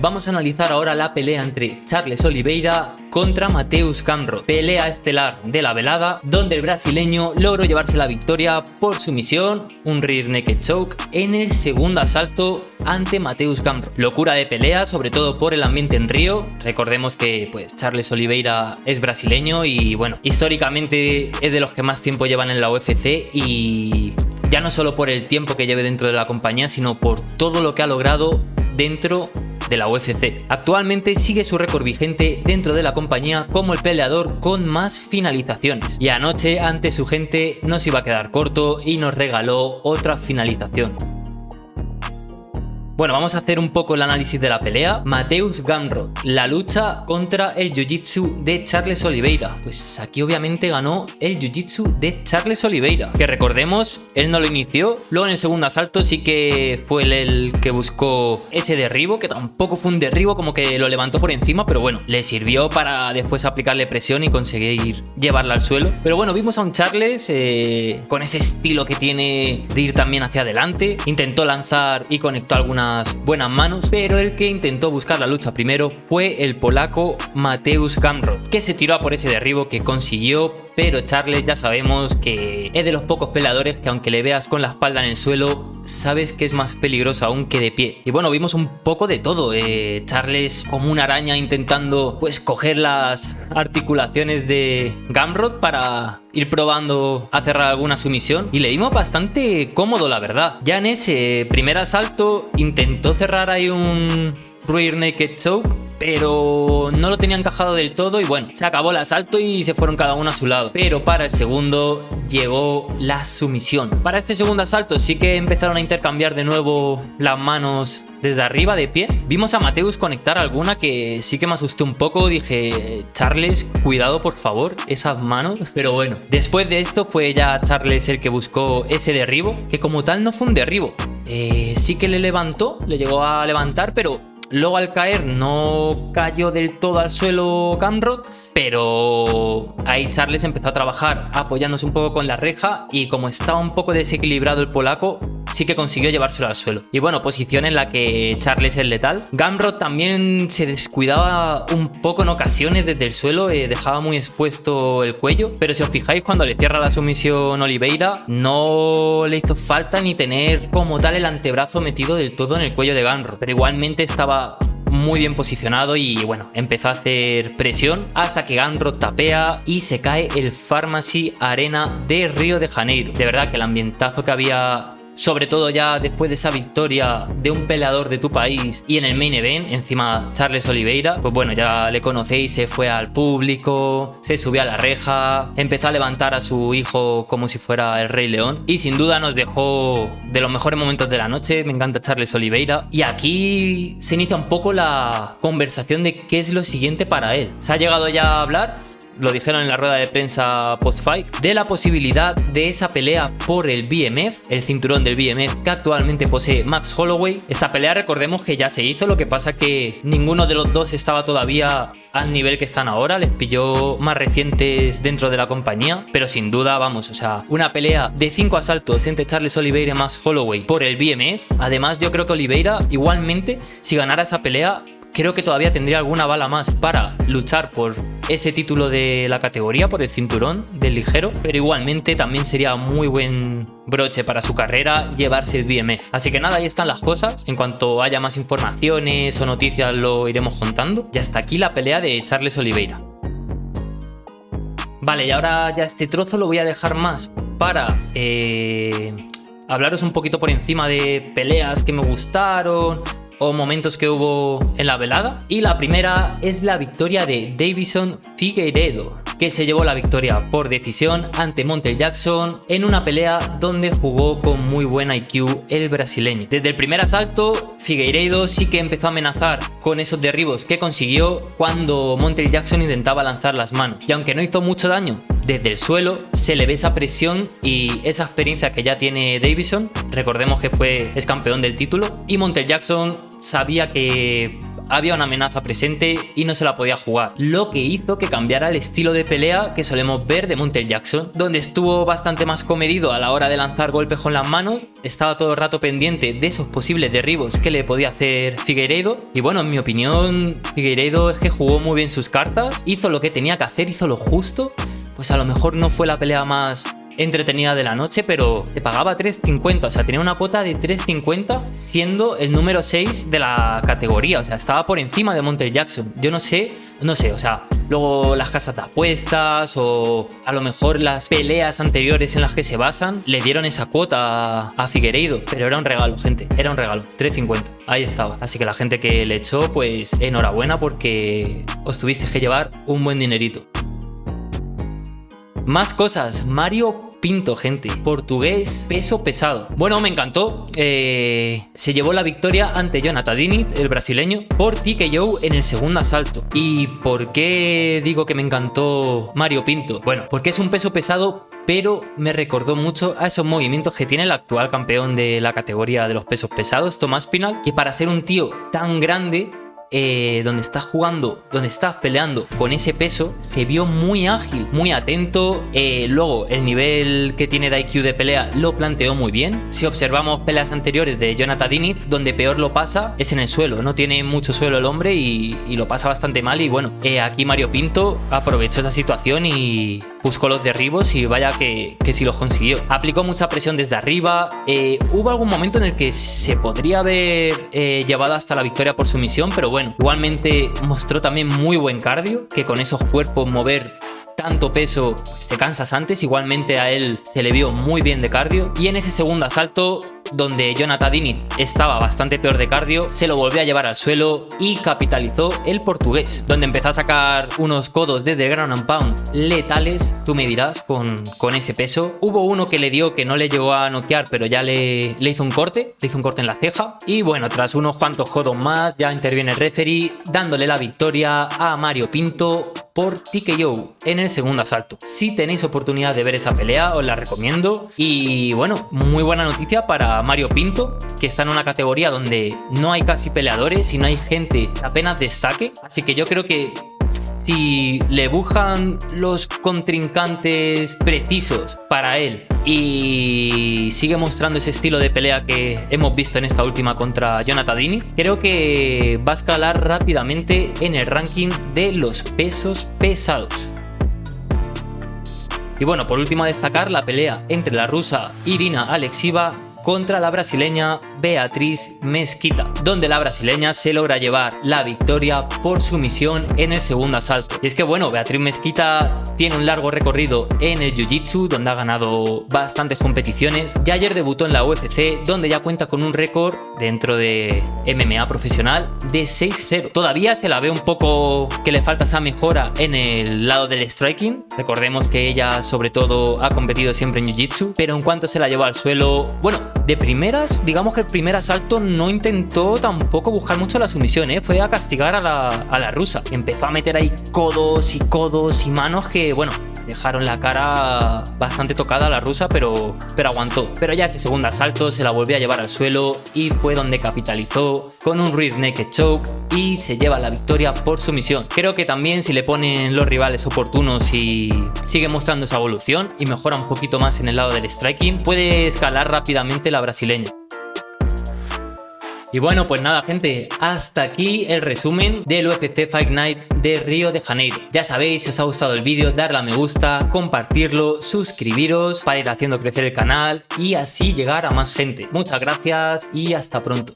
vamos a analizar ahora la pelea entre Charles Oliveira contra Mateusz Gamrot, pelea estelar de la velada, donde el brasileño logró llevarse la victoria por sumisión, un rear naked choke, en el segundo asalto ante Mateusz Gamrot. Locura de pelea, sobre todo por el ambiente en Río. Recordemos que pues Charles Oliveira es brasileño y bueno, históricamente es de los que más tiempo llevan en la UFC, y ya no solo por el tiempo que lleve dentro de la compañía, sino por todo lo que ha logrado dentro de la UFC. Actualmente sigue su récord vigente dentro de la compañía como el peleador con más finalizaciones, y anoche ante su gente no se iba a quedar corto y nos regaló otra finalización. Bueno, vamos a hacer un poco el análisis de la pelea. Mateusz Gamrot, la lucha contra el jiu-jitsu de Charles Oliveira. Pues aquí obviamente ganó el jiu-jitsu de Charles Oliveira, que recordemos, él no lo inició. Luego en el segundo asalto sí que fue él el que buscó ese derribo, que tampoco fue un derribo, como que lo levantó por encima, pero bueno, le sirvió para después aplicarle presión y conseguir llevarla al suelo. Pero bueno, vimos a un Charles con ese estilo que tiene de ir también hacia adelante. Intentó lanzar y conectó algunas buenas manos, pero el que intentó buscar la lucha primero fue el polaco Mateusz Gamrot, que se tiró a por ese derribo que consiguió. Pero Charles ya sabemos que es de los pocos peleadores que aunque le veas con la espalda en el suelo, sabes que es más peligroso aún que de pie. Y bueno, vimos un poco de todo. Charles como una araña intentando pues coger las articulaciones de Gamrot para ir probando a cerrar alguna sumisión, y le dimos bastante cómodo, la verdad. Ya en ese primer asalto intentó cerrar ahí un rear naked choke, pero no lo tenía encajado del todo, y bueno, se acabó el asalto y se fueron cada uno a su lado. Pero para el segundo llegó la sumisión. Para este segundo asalto sí que empezaron a intercambiar de nuevo las manos desde arriba de pie. Vimos a Mateusz conectar alguna que sí que me asusté un poco. Dije, Charles, cuidado por favor, esas manos. Pero bueno, después de esto fue ya Charles el que buscó ese derribo, que como tal no fue un derribo. Sí que le levantó, le llegó a levantar, pero luego al caer no cayó del todo al suelo Gamrot, pero ahí Charles empezó a trabajar apoyándose un poco con la reja, y como estaba un poco desequilibrado el polaco, sí que consiguió llevárselo al suelo. Y bueno, posición en la que Charles es letal. Gamrot también se descuidaba un poco en ocasiones desde el suelo, dejaba muy expuesto el cuello, pero si os fijáis, cuando le cierra la sumisión Oliveira, no le hizo falta ni tener como tal el antebrazo metido del todo en el cuello de Gamrot, pero igualmente estaba muy bien posicionado y bueno, empezó a hacer presión hasta que Gamrot tapea y se cae el Pharmacy Arena de Río de Janeiro. De verdad que el ambientazo que había, sobre todo ya después de esa victoria de un peleador de tu país y en el main event, encima Charles Oliveira, pues bueno, ya le conocéis, se fue al público, se subió a la reja, empezó a levantar a su hijo como si fuera el Rey León, y sin duda nos dejó de los mejores momentos de la noche. Me encanta Charles Oliveira, y aquí se inicia un poco la conversación de qué es lo siguiente para él. Se ha llegado ya a hablar, lo dijeron en la rueda de prensa post-fight, de la posibilidad de esa pelea por el BMF, el cinturón del BMF que actualmente posee Max Holloway. Esta pelea, recordemos que ya se hizo, lo que pasa que ninguno de los dos estaba todavía al nivel que están ahora, les pilló más recientes dentro de la compañía, pero sin duda, vamos, o sea, una pelea de 5 asaltos entre Charles Oliveira y Max Holloway por el BMF. Además, yo creo que Oliveira, igualmente, si ganara esa pelea, creo que todavía tendría alguna bala más para luchar por ese título de la categoría, por el cinturón del ligero, pero igualmente también sería muy buen broche para su carrera llevarse el BMF. Así que nada, ahí están las cosas. En cuanto haya más informaciones o noticias lo iremos contando. Y hasta aquí la pelea de Charles Oliveira. Vale, y ahora ya este trozo lo voy a dejar más para hablaros un poquito por encima de peleas que me gustaron o momentos que hubo en la velada. Y la primera es la victoria de Deiveson Figueiredo, que se llevó la victoria por decisión ante Montel Jackson en una pelea donde jugó con muy buen IQ el brasileño. Desde el primer asalto, Figueiredo sí que empezó a amenazar con esos derribos que consiguió cuando Montel Jackson intentaba lanzar las manos, y aunque no hizo mucho daño desde el suelo, se le ve esa presión y esa experiencia que ya tiene Deiveson. Recordemos que es campeón del título, y Montel Jackson sabía que había una amenaza presente y no se la podía jugar, lo que hizo que cambiara el estilo de pelea que solemos ver de Montel Jackson, donde estuvo bastante más comedido a la hora de lanzar golpes con las manos, estaba todo el rato pendiente de esos posibles derribos que le podía hacer Figueiredo. Y bueno, en mi opinión, Figueiredo es que jugó muy bien sus cartas, hizo lo que tenía que hacer, hizo lo justo. Pues a lo mejor no fue la pelea más entretenida de la noche, pero te pagaba 3.50, o sea, tenía una cuota de 3.50 siendo el número 6 de la categoría, o sea, estaba por encima de Montel Jackson. Yo no sé, o sea, luego las casas de apuestas o a lo mejor las peleas anteriores en las que se basan le dieron esa cuota a Figueiredo, pero era un regalo, gente, era un regalo, 3.50, ahí estaba. Así que la gente que le echó, pues enhorabuena porque os tuvisteis que llevar un buen dinerito. Más cosas, Mario Pinto, gente, portugués peso pesado. Bueno, me encantó. Se llevó la victoria ante Jonathan Diniz, el brasileño, por TKO en el segundo asalto. ¿Y por qué digo que me encantó Mario Pinto? Bueno, porque es un peso pesado, pero me recordó mucho a esos movimientos que tiene el actual campeón de la categoría de los pesos pesados, Tomás Pinal, que para ser un tío tan grande, donde estás jugando, donde estás peleando con ese peso, se vio muy ágil, muy atento. Luego el nivel que tiene de IQ de pelea lo planteó muy bien. Si observamos peleas anteriores de Jonathan Diniz, donde peor lo pasa es en el suelo, no tiene mucho suelo el hombre y lo pasa bastante mal. Y bueno, aquí Mario Pinto aprovechó esa situación y buscó los derribos y vaya que sí los consiguió. Aplicó mucha presión desde arriba. Hubo algún momento en el que se podría haber llevado hasta la victoria por sumisión, pero bueno, igualmente mostró también muy buen cardio, que con esos cuerpos mover tanto peso te cansas antes. Igualmente a él se le vio muy bien de cardio, y en ese segundo asalto, donde Jonathan Diniz estaba bastante peor de cardio, se lo volvió a llevar al suelo y capitalizó el portugués, donde empezó a sacar unos codos desde el ground and pound letales, tú me dirás, con ese peso. Hubo uno que le dio, que no le llegó a noquear, pero ya le hizo un corte, en la ceja. Y bueno, tras unos cuantos codos más, ya interviene el referee, dándole la victoria a Mario Pinto por TKO en el segundo asalto. Si tenéis oportunidad de ver esa pelea, os la recomiendo. Y bueno, muy buena noticia para Mario Pinto, que está en una categoría donde no hay casi peleadores y no hay gente que apenas destaque. Así que yo creo que si le buscan los contrincantes precisos para él y sigue mostrando ese estilo de pelea que hemos visto en esta última contra Jonathan Diniz, creo que va a escalar rápidamente en el ranking de los pesos pesados. Y bueno, por último a destacar la pelea entre la rusa Irina Alexieva contra la brasileña Beatriz Mesquita, donde la brasileña se logra llevar la victoria por sumisión en el segundo asalto. Y es que bueno, Beatriz Mesquita tiene un largo recorrido en el jiu-jitsu, donde ha ganado bastantes competiciones. Ya ayer debutó en la UFC, donde ya cuenta con un récord dentro de MMA profesional de 6-0. Todavía se la ve un poco que le falta esa mejora en el lado del striking. Recordemos que ella sobre todo ha competido siempre en jiu-jitsu, pero en cuanto se la llevó al suelo, bueno, de primeras, digamos que el primer asalto no intentó tampoco buscar mucho la sumisión, fue a castigar a la rusa. Empezó a meter ahí codos y manos que, bueno, dejaron la cara bastante tocada a la rusa, pero aguantó. Pero ya ese segundo asalto se la volvió a llevar al suelo y fue donde capitalizó con un rear naked choke y se lleva la victoria por sumisión. Creo que también si le ponen los rivales oportunos y sigue mostrando esa evolución y mejora un poquito más en el lado del striking, puede escalar rápidamente la brasileña. Y bueno, pues nada, gente, hasta aquí el resumen del UFC Fight Night de Río de Janeiro. Ya sabéis, si os ha gustado el vídeo, darle a me gusta, compartirlo, suscribiros para ir haciendo crecer el canal y así llegar a más gente. Muchas gracias y hasta pronto.